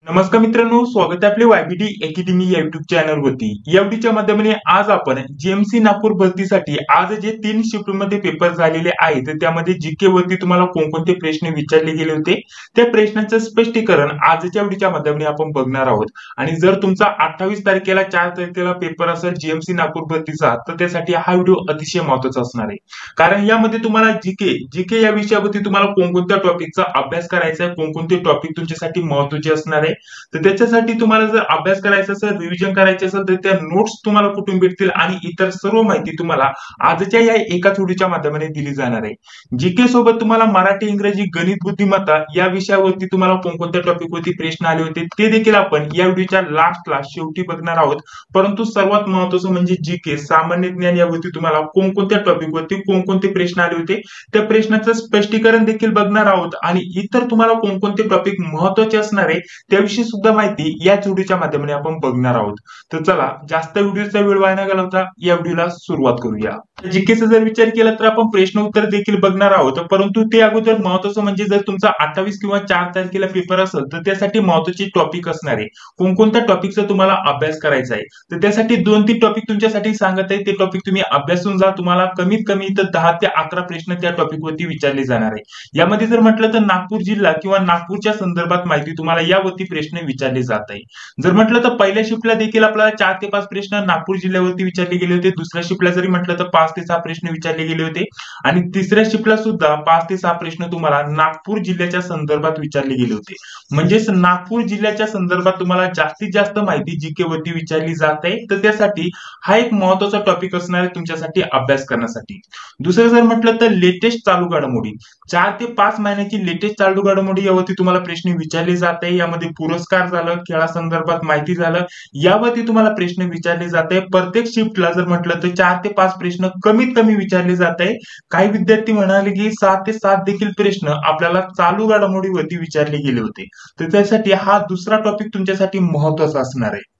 नमस्कार मित्रांनो, स्वागत आहे आपले वायबीटी अकॅडमी या युट्यूब चॅनल वरती. या व्हिडिओच्या माध्यमाने आज आपण जीएमसी नागपूर भरतीसाठी आज जे 3 शिफ्ट मध्ये पेपर झालेले आहेत त्यामध्ये जीके वरती तुम्हाला कोणकोणते प्रश्न विचारले गेले होते त्या प्रश्नांचं स्पष्टीकरण आजच्या व्हिडिओच्या माध्यमाने आपण बघणार आहोत. आणि जर तुमचा 28 तारखेला 4 तारखेला पेपर असेल जीएमसी नागपूर भरतीचा तर त्यासाठी हा व्हिडिओ अतिशय महत्त्वाचा असणार आहे. कारण यामध्ये तुम्हाला जीके या विषयावरती तुम्हाला कोणकोणत्या टॉपिकचा अभ्यास करायचा आहे, कोणकोणते टॉपिक तुमच्यासाठी महत्त्वाचे असणार आहे. तर त्याच्यासाठी तुम्हाला जर अभ्यास करायचा असेल, रिव्हिजन करायचे असेल तर त्या नोट्स तुम्हाला कुठून भेटतील आणि इतर सर्व माहिती तुम्हाला आजच्या या एकाच व्हिडिओच्या माध्यमाने दिली जाणार आहे. जीके सोबत तुम्हाला मराठी, इंग्रजी, गणित, बुद्धिमत्ता या विषयावरती तुम्हाला कोणकोणत्या टॉपिक वरती प्रश्न आले होते ते देखील आपण या व्हिडिओच्या लास्टला शेवटी बघणार आहोत. परंतु सर्वात महत्त्वाचं म्हणजे जीके सामान्य ज्ञान यावरती तुम्हाला कोणकोणत्या टॉपिक वरती कोणकोणते प्रश्न आले होते त्या प्रश्नाचं स्पष्टीकरण देखील बघणार आहोत. आणि इतर तुम्हाला कोणकोणते टॉपिक महत्त्वाचे असणार आहे त्याविषयी सुद्धा माहिती याच व्हिडिओच्या माध्यमाने आपण बघणार आहोत. तर चला जास्त व्हिडिओचा वेळ वाया न घालवता या व्हिडिओला सुरुवात करूया. जीकेचा जर विचार केला तर आपण प्रश्न उत्तर देखील बघणार आहोत. परंतु ते अगोदर महत्त्वाचं म्हणजे जर तुमचा 28 किंवा 4 तारखेला पेपर असेल तर त्यासाठी महत्त्वाचे टॉपिक असणार आहे. कोणकोणत्या टॉपिकचा तुम्हाला अभ्यास करायचा आहे तर त्यासाठी 2-3 टॉपिक तुमच्यासाठी सांगत आहे. ते टॉपिक तुम्ही अभ्यासून जा. तुम्हाला कमीत कमी तर 10 ते 11 प्रश्न त्या टॉपिक वरती विचारले जाणार आहे. यामध्ये जर म्हटलं तर नागपूर जिल्हा किंवा नागपूरच्या संदर्भात माहिती तुम्हाला यावरती प्रश्न विचारले जात आहे. जर म्हटलं तर पहिल्या शिफ्टला देखील आपल्याला 4 ते 5 प्रश्न नागपूर जिल्ह्यावरती विचारले गेले होते. दुसऱ्या शिफ्टला जरी म्हटलं तर 5 ते 6 प्रश्न विचारले गेले होते. आणि तिसऱ्या शिफ्टला सुद्धा 5 ते 6 प्रश्न तुम्हाला नागपूर जिल्ह्याच्या संदर्भात विचारले गेले होते. म्हणजेच नागपूर जिल्ह्याच्या संदर्भात तुम्हाला जास्तीत जास्त माहिती जीके वरती विचारली जात आहे. तर त्यासाठी हा एक महत्त्वाचा टॉपिक असणार आहे तुमच्यासाठी अभ्यास करण्यासाठी. दुसरं जर म्हटलं तर लेटेस्ट चालू घडामोडी 4 ते 5 महिन्याची लेटेस्ट चालू घडामोडी यावरती तुम्हाला प्रश्न विचारले जात आहे. यामध्ये पुरस्कार झालं, खेळासंदर्भात माहिती झालं, यावरती तुम्हाला प्रश्न विचारले जात आहे. प्रत्येक शिफ्टला जर म्हटलं तर 4 ते 5 प्रश्न कमीत कमी विचारले जात आहे. काही विद्यार्थी म्हणाले की 6 ते 7 देखील प्रश्न आपल्याला चालू घडामोडीवरती विचारले गेले होते. तर त्यासाठी हा दुसरा टॉपिक तुमच्यासाठी महत्त्वाचा असणार आहे.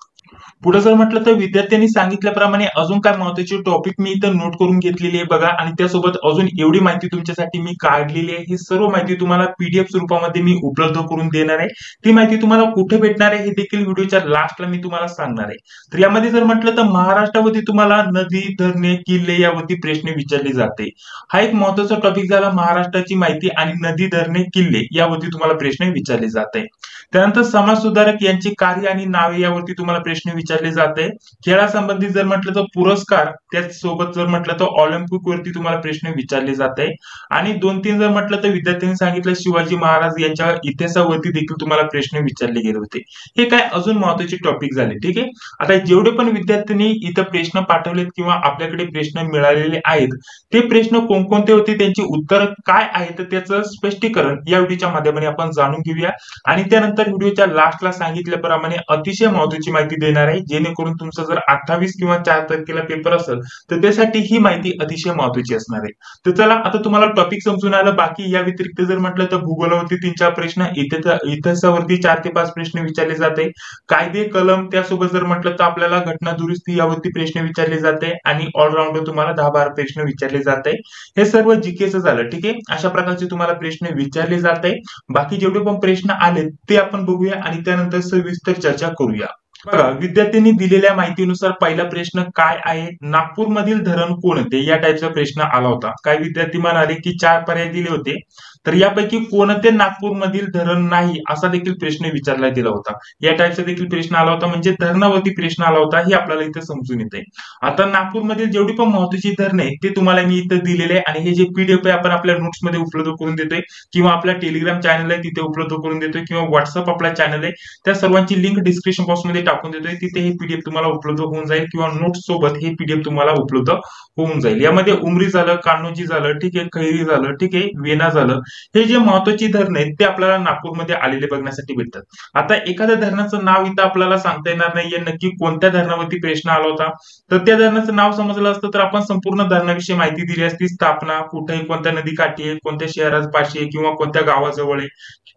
पुढे जर म्हटलं तर विद्यार्थ्यांनी सांगितल्याप्रमाणे अजून काय महत्त्वाचे टॉपिक मी इथं नोट करून घेतलेली आहे बघा. आणि त्यासोबत अजून एवढी माहिती तुमच्यासाठी मी काढलेली आहे. ही सर्व माहिती तुम्हाला पीडीएफ स्वरूपामध्ये मी उपलब्ध करून देणार आहे. ती माहिती तुम्हाला कुठे भेटणार आहे हे देखील व्हिडिओच्या लास्टला मी तुम्हाला सांगणार आहे. तर यामध्ये जर म्हटलं तर महाराष्ट्रावरती तुम्हाला नदी, धरणे, किल्ले यावरती प्रश्न विचारले जाते. हा एक महत्त्वाचा टॉपिक झाला. महाराष्ट्राची माहिती आणि नदी, धरणे, किल्ले यावरती तुम्हाला प्रश्न विचारले जात आहे. त्यानंतर समाज सुधारक यांचे कार्य आणि नावे यावरती तुम्हाला प्रश्न विचारले जाते. खेळासंबंधी जर म्हटलं तर पुरस्कार, त्याचसोबत जर म्हटलं तर ऑलिम्पिक वरती तुम्हाला प्रश्न विचारले जाते. आणि 2-3 जर म्हटलं तर विद्यार्थ्यांनी सांगितलं शिवाजी महाराज यांच्या इतिहासावरती देखील तुम्हाला प्रश्न विचारले गेले होते. हे काय अजून महत्त्वाचे टॉपिक झाले. ठीक आहे. आता जेवढे पण विद्यार्थ्यांनी इथं प्रश्न पाठवलेत किंवा आपल्याकडे प्रश्न मिळालेले आहेत ते प्रश्न कोणकोणते होते, त्यांची उत्तर काय आहेत त्याचं स्पष्टीकरण या व्हिडिओच्या माध्यमाने आपण जाणून घेऊया. आणि त्यानंतर व्हिडिओच्या लास्टला सांगितल्याप्रमाणे अतिशय महत्त्वाची माहिती देणार आहे, जेणेकरून तुमचा जर 28 किंवा 4 तारखेला पेपर असेल तर त्यासाठी ही माहिती अतिशय महत्त्वाची असणार आहे. तर चला आता तुम्हाला टॉपिक समजून आलं. बाकी या व्यतिरिक्त जर म्हटलं तर भूगोलावरती 3-4 प्रश्न, इतिहासावरती 4 ते 5 प्रश्न विचारले जाते. कायदे, कलम, त्यासोबत जर म्हटलं तर आपल्याला घटना दुरुस्ती यावरती प्रश्न विचारले जाते. आणि ऑलराऊंडर तुम्हाला 10-12 प्रश्न विचारले जाते. हे सर्व जीकेचं झालं. ठीक आहे. अशा प्रकारचे तुम्हाला प्रश्न विचारले जाते. बाकी जेवढे पण प्रश्न आले ते आपण बघूया आणि त्यानंतर सविस्तर चर्चा करूया. बघा, विद्यार्थ्यांनी दिलेल्या माहितीनुसार पहिला प्रश्न काय आहे, नागपूर मधील धरण कोणते या टाईपचा प्रश्न आला होता. काही विद्यार्थी म्हणाले की 4 पर्याय दिले होते तर यापैकी कोणते नागपूर मधील धरण नाही असा देखील प्रश्न विचारला गेला होता. या टाईपचा देखील प्रश्न आला होता. म्हणजे धरणावरती प्रश्न आला होता हे आपल्याला इथे समजून येते. आता नागपूर मधील जेवढी पण महत्त्वाची धरणे ते तुम्हाला मी इथे दिलेले आहे. आणि हे जे पीडीएफ आहे आपण आपल्या नोट्स मध्ये उपलब्ध करून देतोय किंवा आपल्या टेलिग्राम चॅनल आहे तिथे उपलब्ध करून देतोय किंवा व्हॉट्सअप आपला चॅनल आहे त्या सर्वांची लिंक डिस्क्रिप्शन बॉक्स मध्ये टाकून देतोय. तिथे हे पीडीएफ तुम्हाला उपलब्ध होऊन जाईल किंवा नोट्स सोबत हे पीडीएफ तुम्हाला उपलब्ध होऊन जाईल. यामध्ये उमरी झालं, कान्होजी झालं, ठीक आहे, खैरी झालं, ठीक आहे, वेना झालं, हे जे महत्त्वाची धरणं आहेत ते आपल्याला नागपूरमध्ये आलेले बघण्यासाठी भेटतात. आता एखाद्या धरणाचं नाव इथं आपल्याला सांगता येणार नाहीये नक्की कोणत्या धरणावरती प्रश्न आला होता. तर त्या धरणाचं नाव समजलं असतं तर आपण संपूर्ण धरणाविषयी माहिती दिली असती. स्थापना कुठे, कोणत्या नदीकाठी आहे, कोणत्या शहरापाशी आहे किंवा कोणत्या गावाजवळ आहे.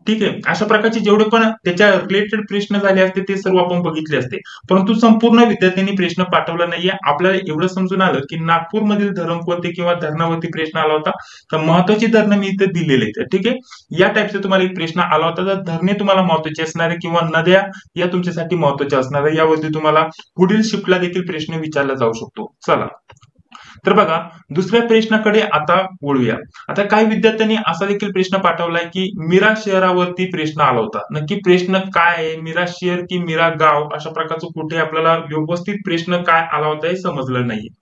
ठीक आहे. अशा प्रकारचे जेवढे पण त्याच्या रिलेटेड प्रश्न झाले असते ते सर्व आपण बघितले असते. परंतु संपूर्ण विद्यार्थ्यांनी प्रश्न पाठवला नाहीये. आपल्याला एवढं समजून आलं की नागपूर मधील धरण कोणते किंवा धरणावरती प्रश्न आला होता. तर महत्त्वाची धरणं मी इथे दिलेले आहेत, ठीक आहे. या टाईपचा तुम्हाला एक प्रश्न आला होता. तर धरणे तुम्हाला महत्वाचे असणार आहे किंवा नद्या या तुमच्यासाठी महत्वाच्या असणार आहे. यावरती तुम्हाला पुढील शिफ्टला देखील प्रश्न विचारला जाऊ शकतो. चला तर बघा, दुसऱ्या प्रश्नाकडे आता वळूया. आता काही विद्यार्थ्यांनी असा देखील प्रश्न पाठवलाय की मीरा शहरावरती प्रश्न आला होता. नक्की प्रश्न काय आहे? मीरा शहर की मीरा गाव, अशा प्रकारचं कुठे आपल्याला व्यवस्थित प्रश्न काय आला होता हे समजलं नाहीये.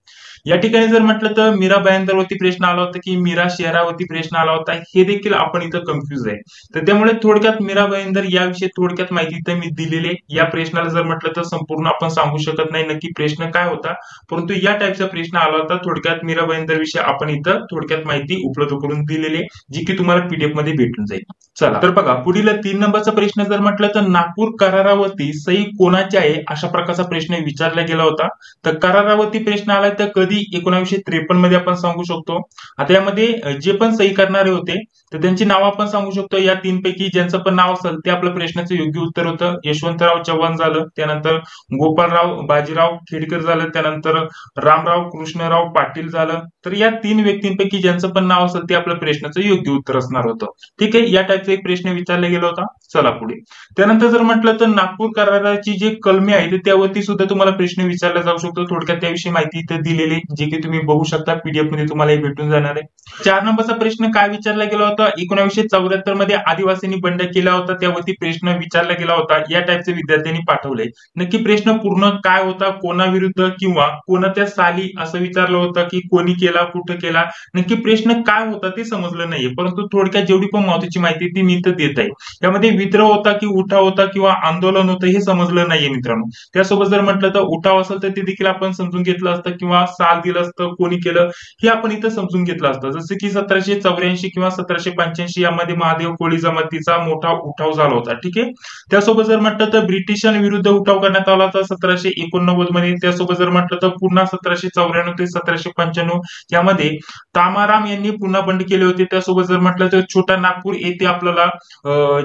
या ठिकाणी जर म्हटलं तर मीरा भाईंदरवरती प्रश्न आला होता की मीरा शहरावरती प्रश्न आला होता, हे देखील आपण इथं कन्फ्युज आहे. तर त्यामुळे थोडक्यात मीरा भाईंदर याविषयी थोडक्यात माहिती इथं मी दिलेली आहे. या प्रश्नाला जर म्हटलं तर संपूर्ण आपण सांगू शकत नाही नक्की प्रश्न काय होता, परंतु या टाईपचा प्रश्न आला होता. थोडक्यात मीरा भाईंदर विषयी आपण इथं थोडक्यात माहिती उपलब्ध करून दिलेली आहे, जी की तुम्हाला पीडीएफ मध्ये भेटून जाईल. चला तर बघा, पुढील 3 नंबरचा प्रश्न जर म्हटलं तर नागपूर करारावरती सही कोणाची आहे, अशा प्रकारचा प्रश्न विचारला गेला होता. तर करारावरती प्रश्न आलाय तर कधी 1953 मध्ये आपण सांगू शकतो. आता यामध्ये जे पण सही करणारे होते तर त्यांची नाव आपण सांगू शकतो. या 3 पैकी ज्यांचं पण नाव असेल ते आपल्या प्रश्नाचं योग्य उत्तर होतं. यशवंतराव चव्हाण झालं, त्यानंतर गोपाळराव बाजीराव खेडकर झालं, त्यानंतर रामराव कृष्णराव पाटील झालं. तर या 3 व्यक्तींपैकी ज्यांचं पण नाव असेल ते आपल्या प्रश्नाचं योग्य उत्तर असणार होतं. ठीक आहे, या टाईपचा एक प्रश्न विचारला गेला होता. चला पुढे. त्यानंतर जर म्हटलं तर नागपूर कराराची जे कलमे आहेत त्यावरती सुद्धा तुम्हाला प्रश्न विचारला जाऊ शकतो. थोडक्यात त्याविषयी माहिती इथे दिलेली, जे की तुम्ही बघू शकता पीडीएफ मध्ये तुम्हाला हे भेटून जाणार आहे. 4 नंबरचा प्रश्न काय विचारला गेला होता? 1974 मध्ये आदिवासींनी बंड केला होता, त्यावरती प्रश्न विचारला गेला होता. या टाईपचे विद्यार्थ्यांनी पाठवले. नक्की प्रश्न पूर्ण काय होता? कोणाविरुद्ध किंवा कोणत्या साली असं विचारलं होतं की कोणी केला, कुठं केला, नक्की प्रश्न काय होता ते समजलं नाहीये. परंतु थोडक्यात जेवढी पण महत्वाची माहिती ती मी इथं देत आहे. यामध्ये विद्रोह होता की उठाव होता किंवा आंदोलन होतं हे समजलं नाहीये मित्रांनो. त्यासोबत जर म्हटलं तर उठाव असेल तर ते देखील आपण समजून घेतलं असतं किंवा साल दिलं असतं, कोणी केलं हे आपण इथं समजून घेतलं असतं. जसं की 1784 किंवा 1785 यामध्ये महादेव कोळी जमातीचा मोठा उठाव झाला होता. ठीक आहे. त्यासोबत जर म्हटलं तर ब्रिटिशांविरुद्ध उठाव करण्यात आला होता 1789 मध्ये. त्यासोबत जर म्हटलं तर पुन्हा 1794 ते 1795 यामध्ये तामाराम यांनी पुन्हा बंड केले होते. त्यासोबत जर म्हटलं तर छोटा नागपूर येथे आपल्याला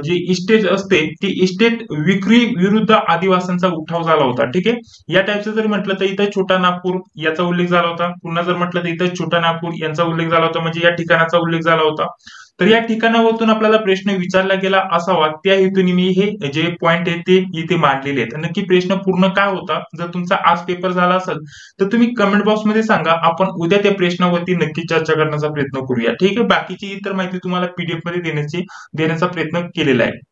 जे इस्टेट असते ती इस्टेट विक्री विरुद्ध आदिवासींचा उठाव झाला होता. ठीक आहे. या टाईपचं जर म्हटलं तर इथं छोटा नागपूर याचा उल्लेख झाला होता. पुन्हा जर म्हटलं तर इथं छोटा नागपूर यांचा उल्लेख झाला होता, म्हणजे या ठिकाणाचा उल्लेख झाला होता. तर या ठिकाणावरून आपल्याला प्रश्न विचारला गेला असावा, त्या हेतूने मी हे जे पॉइंट आहेत ते इथे मांडलेले आहेत. नक्की प्रश्न पूर्ण काय होता? जर तुमचा आज पेपर झाला असेल तर तुम्ही कमेंट बॉक्स मध्ये सांगा, आपण उद्या त्या प्रश्नावरती नक्की चर्चा करण्याचा प्रयत्न करूया. ठीक आहे. बाकीची इतर माहिती तुम्हाला पीडीएफ मध्ये देण्याचा प्रयत्न केलेला आहे.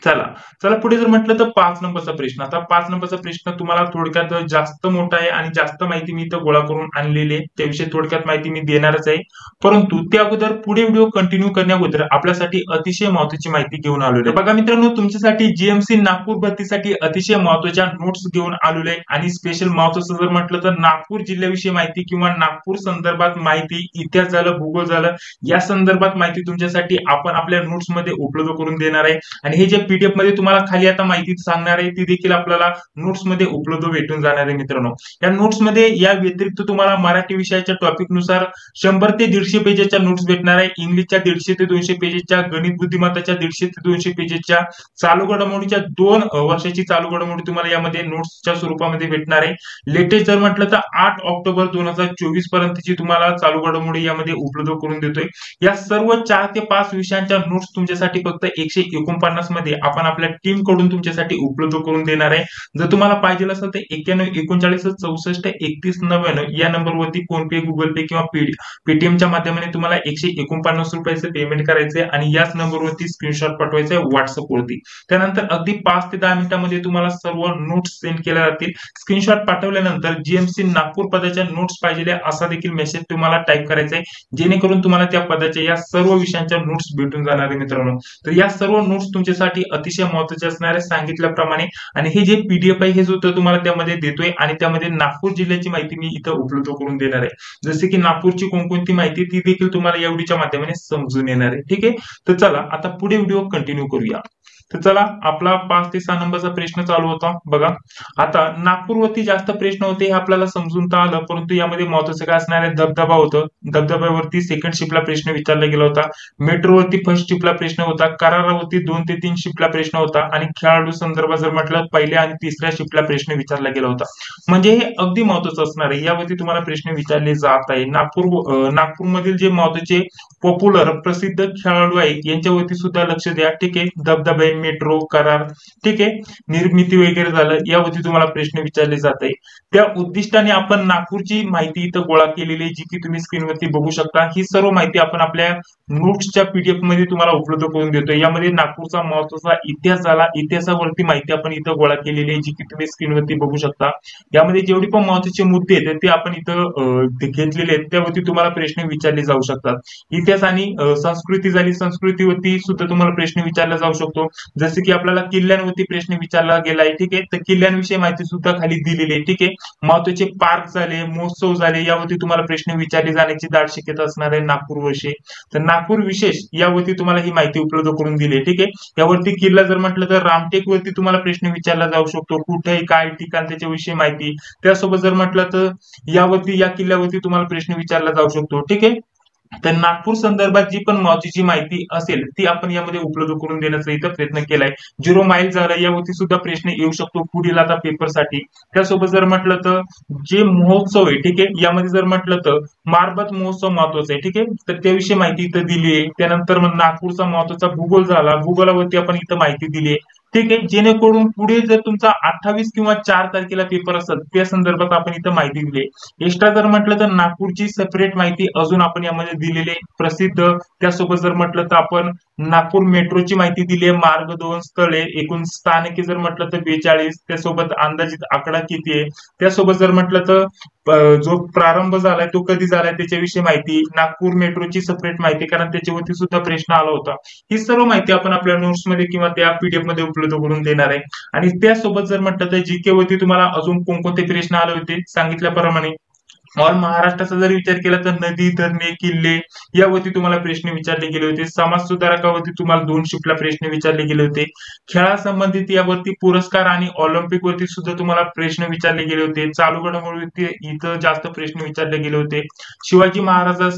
चला चला पुढे जर म्हटलं तर 5 नंबरचा प्रश्न. आता 5 नंबरचा प्रश्न तुम्हाला थोडक्यात जास्त मोठा आहे आणि जास्त माहिती मी इथं गोळा करून आणलेली आहे. त्याविषयी थोडक्यात माहिती मी देणारच आहे. परंतु त्या अगोदर पुढे व्हिडिओ कंटिन्यू करण्याअगोदर आपल्यासाठी अतिशय महत्त्वाची माहिती घेऊन आलेलो आहे. बघा मित्रांनो, तुमच्यासाठी जीएमसी नागपूर भरतीसाठी अतिशय महत्त्वाच्या नोट्स घेऊन आलेलो आहे आणि स्पेशल महत्त्वाचं जर म्हटलं तर नागपूर जिल्ह्याविषयी माहिती किंवा नागपूर संदर्भात माहिती, इतिहास झालं, भूगोल झालं, या संदर्भात माहिती तुमच्यासाठी आपण आपल्या नोट्स मध्ये उपलब्ध करून देणार आहे. आणि हे जे पीडीएफ मध्ये तुम्हाला खाली आता माहिती सांगणार आहे ती देखील आपल्याला नोट्स मध्ये उपलब्ध भेटून जाणार आहे मित्रांनो. या नोट्स मध्ये या व्यतिरिक्त तुम्हाला मराठी विषयाच्या टॉपिक नुसार 100 ते 150 पेजेसच्या नोट्स भेटणार आहे. इंग्लिशच्या 150 ते 200 पेजेसच्या, गणित बुद्धिमत्ताच्या 150 ते 200 पेजेसच्या, चालू घडामोडीच्या 2 वर्षाची चालू घडामोडी तुम्हाला यामध्ये नोट्सच्या स्वरूपामध्ये भेटणार आहे. लेटेस्ट जर म्हटलं तर 8 ऑक्टोबर 2024 पर्यंतची तुम्हाला चालू घडामोडी यामध्ये उपलब्ध करून देतोय. या सर्व 4 ते 5 विषयांच्या नोट्स तुमच्यासाठी फक्त 149 मध्ये आपण आपल्या टीम कडून तुमच्यासाठी उपलब्ध करून देणार आहे. जर तुम्हाला पाहिजे असेल तर 91 39 64 31 99 या नंबरवरती फोन पे, गुगल पे किंवा पेटीएमच्या माध्यमाने तुम्हाला 149 रुपयाचं पेमेंट करायचंय आणि याच नंबरवरती स्क्रीनशॉट पाठवायचा आहे व्हॉट्सअप वरती. त्यानंतर अगदी 5 ते 10 मिनिटांमध्ये तुम्हाला सर्व नोट्स सेंड केल्या जातील. स्क्रीनशॉट पाठवल्यानंतर जीएमसी नागपूर पदाच्या नोट्स पाहिजे असा देखील मेसेज तुम्हाला टाइप करायचा आहे, जेणेकरून तुम्हाला त्या पदाच्या या सर्व विषयांच्या नोट्स भेटून जाणार आहे मित्रांनो. तर या सर्व नोट्स तुमच्यासाठी अतिशय महत्त्वाचे असणार आहे सांगितल्याप्रमाणे. आणि हे जे पीडीएफ आहे हे सुद्धा तुम्हाला त्यामध्ये देतोय आणि त्यामध्ये नागपूर जिल्ह्याची माहिती मी इथं उपलब्ध करून देणार आहे. जसे की नागपूरची कोणकोणती माहिती ती देखील तुम्हाला या व्हिडिओच्या माध्यमाने समजून येणार आहे. ठीक आहे. तर चला आता पुढे व्हिडिओ कंटिन्यू करूया. तर चला आपला 5 ते 6 नंबरचा प्रश्न चालू होता बघा. आता नागपूरवरती जास्त प्रश्न होते हे आपल्याला समजून तर आलं, परंतु यामध्ये महत्वाचं काय असणार आहे, धबधबा होतं. धबधब्यावरती सेकंड शिफ्टला प्रश्न विचारला गेला होता. मेट्रोवरती फर्स्ट शिफ्टला प्रश्न होता. करारावरती 2 ते 3 शिफ्टला प्रश्न होता आणि खेळाडू संदर्भात जर म्हटलं पहिल्या आणि तिसऱ्या शिफ्टला प्रश्न विचारला गेला होता. म्हणजे हे अगदी महत्वाचं असणार आहे. यावरती तुम्हाला प्रश्न विचारले जात आहे. नागपूरमधील जे महत्वाचे पॉप्युलर प्रसिद्ध खेळाडू आहेत यांच्यावरती सुद्धा लक्ष द्या. ठीक आहे, धबधबे, मेट्रो, करार, ठीक आहे, निर्मिती वगैरे झालं यावरती तुम्हाला प्रश्न विचारले जात आहे. त्या उद्दिष्टाने आपण नागपूरची माहिती इथं गोळा केलेली आहे, जी की तुम्ही स्क्रीनवरती बघू शकता. ही सर्व माहिती आपण आपल्या नोट्सच्या पीडीएफ मध्ये तुम्हाला उपलब्ध करून देतो. यामध्ये नागपूरचा महत्वाचा इतिहास झाला, इतिहासावरती माहिती आपण इथं गोळा केलेली आहे, जी की तुम्ही स्क्रीनवरती बघू शकता. यामध्ये जेवढे पण महत्वाचे मुद्दे आहेत ते आपण इथं घेतलेले आहेत, त्यावरती तुम्हाला प्रश्न विचारले जाऊ शकतात. इतिहास आणि संस्कृती झाली, संस्कृतीवरती सुद्धा तुम्हाला प्रश्न विचारला जाऊ शकतो. जसे की आपल्याला किल्ल्यांवरती प्रश्न विचारला गेलाय. ठीक आहे, तर किल्ल्यांविषयी माहिती सुद्धा खाली दिलेली आहे. ठीक आहे, महत्वाचे पार्क झाले, महोत्सव झाले, यावरती तुम्हाला प्रश्न विचारले जाण्याची दाट शक्यता असणार आहे नागपूर वर्षी. तर नागपूर विशेष यावरती तुम्हाला ही माहिती उपलब्ध करून दिली आहे. ठीक आहे, यावरती किल्ला जर म्हटलं तर रामटेक वरती तुम्हाला प्रश्न विचारला जाऊ शकतो. कुठे काय ठिकाण त्याच्याविषयी माहिती. त्यासोबत जर म्हटलं तर यावरती या किल्ल्यावरती तुम्हाला प्रश्न विचारला जाऊ शकतो. ठीक आहे, तर नागपूर संदर्भात जी पण महत्वाची माहिती असेल ती आपण यामध्ये उपलब्ध करून देण्याचा इथं प्रयत्न केलाय. 0 माईल झाला यावरती सुद्धा प्रश्न येऊ शकतो पुढील आता पेपरसाठी. त्यासोबत जर म्हटलं तर जे महोत्सव आहे, ठीक आहे, यामध्ये जर म्हटलं तर मारबत महोत्सव महत्वाचा आहे. ठीक आहे, तर त्याविषयी माहिती इथं दिली आहे. त्यानंतर मग नागपूरचा महत्वाचा भूगोल झाला, भूगोलावरती आपण इथं माहिती दिली आहे. ठीक आहे, जेणेकरून पुढे जर तुमचा 28 किंवा 4 तारखेला पेपर असेल त्या संदर्भात आपण इथं माहिती दिली आहे. एक्स्ट्रा जर म्हटलं तर नागपूरची सेपरेट माहिती अजून आपण यामध्ये दिलेली आहे प्रसिद्ध. त्यासोबत जर म्हटलं तर आपण नागपूर मेट्रोची माहिती दिली आहे. मार्ग, 2 स्थळे, एकूण स्थानके जर म्हटलं तर 42. त्यासोबत अंदाजित आकडा किती आहे. त्यासोबत जर म्हटलं तर जो प्रारंभ झालाय तो कधी झालाय त्याच्याविषयी माहिती. नागपूर मेट्रोची सेपरेट माहिती, कारण त्याच्यावरती सुद्धा प्रश्न आला होता. ही सर्व माहिती आपण आपल्या नोट्स मध्ये किंवा त्या पीडीएफ मध्ये उपलब्ध करून देणार आहे. आणि त्यासोबत जर म्हटलं तर जीके वरती तुम्हाला अजून कोणकोणते प्रश्न आले होते सांगितल्याप्रमाणे ऑल महाराष्ट्राचा जर विचार केला तर नदी, धरणे, किल्ले यावरती तुम्हाला प्रश्न विचारले गेले होते. समाज सुधारकावरती तुम्हाला 2 शिफ्टला प्रश्न विचारले गेले होते. खेळासंबंधित यावरती पुरस्कार आणि ऑलिम्पिक वरती सुद्धा तुम्हाला प्रश्न विचारले गेले होते. चालू घडामोडीवरती इथं जास्त प्रश्न विचारले गेले होते. शिवाजी महाराजा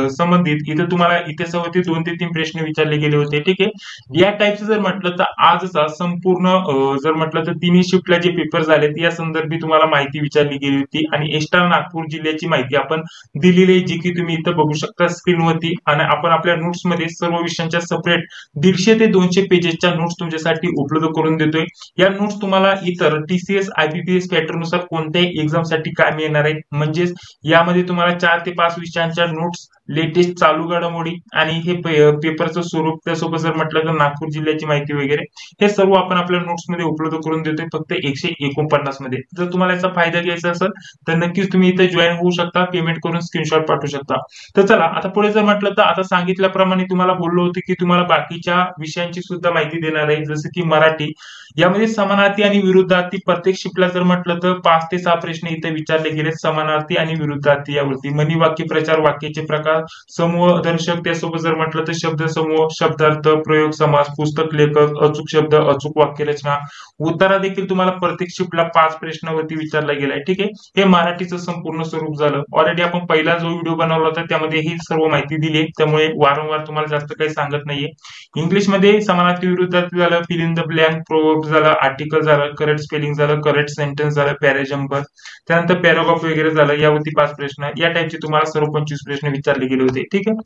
संबंधित इथं तुम्हाला इतिहासावरती 2 ते 3 प्रश्न विचारले गेले होते. ठीक आहे, या टाईपचं जर म्हटलं तर आजचा संपूर्ण जर म्हटलं तर तिन्ही शिफ्टला जे पेपर झालेत या संदर्भी तुम्हाला माहिती विचारली गेली होती. आणि एक्स्ट्रा नागपूर जिल्ह्याची माहिती आपण दिलेली आहे, जी की तुम्ही इथं बघू शकता स्क्रीनवरती. आणि आपण आपल्या नोट्स मध्ये सर्व विषयांच्या सेपरेट 150 ते 200 पेजेसच्या नोट्स तुमच्यासाठी उपलब्ध करून देतोय. या नोट्स तुम्हाला इतर टीसीएस, आयबीपीएस पॅटर्न नुसार कोणत्याही एक्झाम साठी काय मिळणार आहे, म्हणजेच यामध्ये तुम्हाला 4 ते 5 विषयांच्या नोट्स, लेटेस्ट चालू घडामोडी आणि हे पेपरचं स्वरूप, त्यासोबत जर म्हटलं तर नागपूर जिल्ह्याची माहिती वगैरे, हे सर्व आपण आपल्या नोट्स मध्ये उपलब्ध करून देतोय फक्त 149 मध्ये. जर तुम्हाला याचा फायदा घ्यायचा असेल तर नक्कीच तुम्ही इथे जॉईन होऊ शकता, पेमेंट करून स्क्रीनशॉट पाठवू शकता. तर चला आता पुढे जर म्हटलं तर आता सांगितल्याप्रमाणे तुम्हाला बोललो होतो की तुम्हाला बाकीच्या विषयांची सुद्धा माहिती देणार आहे, जसं की मराठी. यामध्ये समानार्थी आणि विरुद्धार्थी प्रत्येक शिफ्टला जर म्हटलं तर 5 ते 6 प्रश्न इथे विचारले गेले समानार्थी आणि विरुद्धार्थी यावरती. म्हणी, वाक्य, प्रचार, वाक्याचे प्रकार, समूह दर्शक, त्यासोबत जर म्हटलं तर शब्द समूह, शब्दार्थ, प्रयोग, समास, पुस्तक, लेखक, अचूक शब्द, अचूक वाक्यरचना. उत्तरा देखील तुम्हाला प्रत्येक शिफ्टला 5 प्रश्नावरती विचारला गेलाय. ठीक आहे, हे मराठीचं संपूर्ण स्वरूप झालं. ऑलरेडी आपण पहिला जो व्हिडिओ बनवला होता त्यामध्ये ही सर्व माहिती दिली आहे, त्यामुळे वारंवार तुम्हाला जास्त काही सांगत नाहीये. इंग्लिशमध्ये समानार्थी विरुद्धार्थी झालं, fill in the blank, proverb झालं, आर्टिकल झालं, करेक्ट स्पेलिंग झालं, करेक्ट सेंटेन्स झालं, पॅराजम्पर, त्यानंतर पॅराग्राफ वगैरे झालं. यावरती 5 प्रश्न, या टाईपचे तुम्हाला सर्व 25 प्रश्न विचारले गेले होते. ठीक आहे,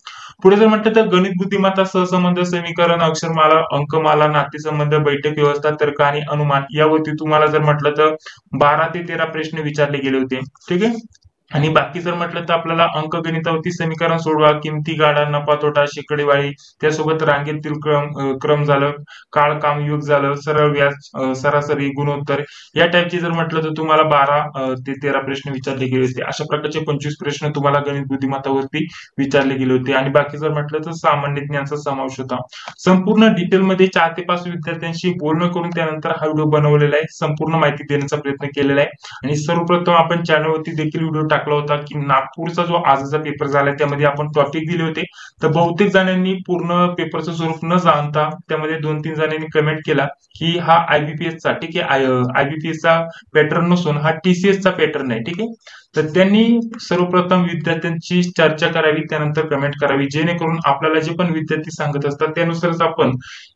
पुढे जर म्हटलं तर गणित बुद्धिमत्ता, सहसंबंध, समीकरण, अक्षरमाला, अंकमाला, नातेसंबंध, बैठक व्यवस्था, तर्क आणि अनुमान यावरती तुम्हाला जर म्हटलं तर 12 ते 13 प्रश्न विचारले गेले होते. ठीक आहे, आणि बाकी जर म्हटलं तर आपल्याला अंकगणितावरती समीकरण सोडवा, किमती काढा, नफा तोटा, शेकडेवारी, त्यासोबत रांगेतील क्रम झालं, काळ काम युग झालं, सरळ व्याज, सरासरी, गुणोत्तर, या टाईपचे जर म्हटलं तर तुम्हाला 12 ते 13 प्रश्न विचारले गेले होते. अशा प्रकारचे 25 प्रश्न तुम्हाला गणित बुद्धिमत्तावरती विचारले गेले होते. आणि बाकी जर म्हटलं तर सामान्य ज्ञानचा समावेश होता. संपूर्ण डिटेलमध्ये 4 ते 5 विद्यार्थ्यांशी बोलणं करून त्यानंतर हा व्हिडिओ बनवलेला आहे. संपूर्ण माहिती देण्याचा प्रयत्न केलेला आहे. आणि सर्वप्रथम आपण चॅनलवरती देखील व्हिडिओ टाकला होता की नागपूरचा जो आजचा पेपर झाला त्यामध्ये आपण टॉपिक दिले होते. तर बहुतेक जणांनी पूर्ण पेपरचं स्वरूप न जाणता त्यामध्ये 2-3 जणांनी कमेंट केला की हा IBPS चा ठीक आहे IBPS चा पॅटर्न नसून हा TCS चा पॅटर्न आहे. ठीक आहे. तर त्यांनी सर्वप्रथम विद्यार्थ्यांची चर्चा करावी, त्यानंतर कमेंट करावी, जेणेकरून आपल्याला जे पण विद्यार्थी सांगत असतात त्यानुसारच आपण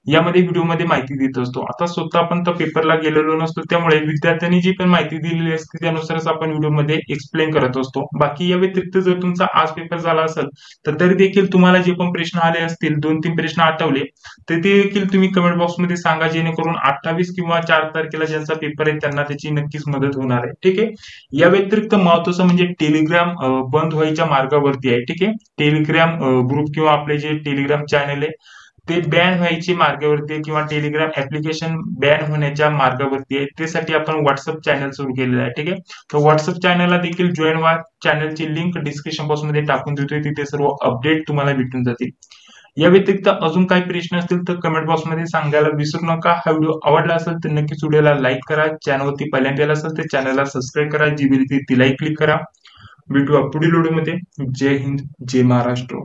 यामध्ये व्हिडिओमध्ये माहिती देत असतो. आता स्वतः आपण तर पेपरला गेलेलो नसतो, त्यामुळे विद्यार्थ्यांनी जी पण माहिती दिलेली असते त्यानुसारच आपण व्हिडिओमध्ये एक्सप्लेन करत असतो. बाकी या व्यतिरिक्त जर तुमचा आज पेपर झाला असेल तर तरी देखील तुम्हाला जे पण प्रश्न आले असतील, 2-3 प्रश्न आठवले तर ते देखील तुम्ही कमेंट बॉक्समध्ये सांगा, जेणेकरून 28 किंवा 4 तारखेला ज्यांचा पेपर आहे त्यांना त्याची नक्कीच मदत होणार आहे. ठीक आहे. या व्यतिरिक्त महत्वाचं म्हणजे टेलिग्राम बंद व्हायच्या मार्गावरती आहे. ठीक आहे. टेलिग्राम ग्रुप किंवा आपले जे टेलिग्राम चॅनल आहे ते बॅन व्हायची मार्गावरती आहे किंवा टेलिग्राम ऍप्लिकेशन बॅन होण्याच्या मार्गावरती आहे. त्यासाठी आपण व्हॉट्सअप चॅनल सुरू केलेलं आहे. ठीक आहे. तर व्हॉट्सअप चॅनलला देखील जॉईन व्हा. चॅनलची लिंक डिस्क्रिप्शन बॉक्स मध्ये टाकून देतोय, तिथे सर्व अपडेट तुम्हाला भेटून जातील. या व्यतिरिक्त अजून काही प्रश्न असतील तर कमेंट बॉक्स मध्ये सांगायला विसरू नका. हा व्हिडिओ आवडला असेल तर नक्कीच व्हिडिओला लाईक करा. चॅनलवरती पहिल्यांदा असेल तर चॅनलला सबस्क्राईब करा. जी बेल तिलाही क्लिक करा. भेटूया पुढील व्हिडिओमध्ये. जय हिंद, जय महाराष्ट्र.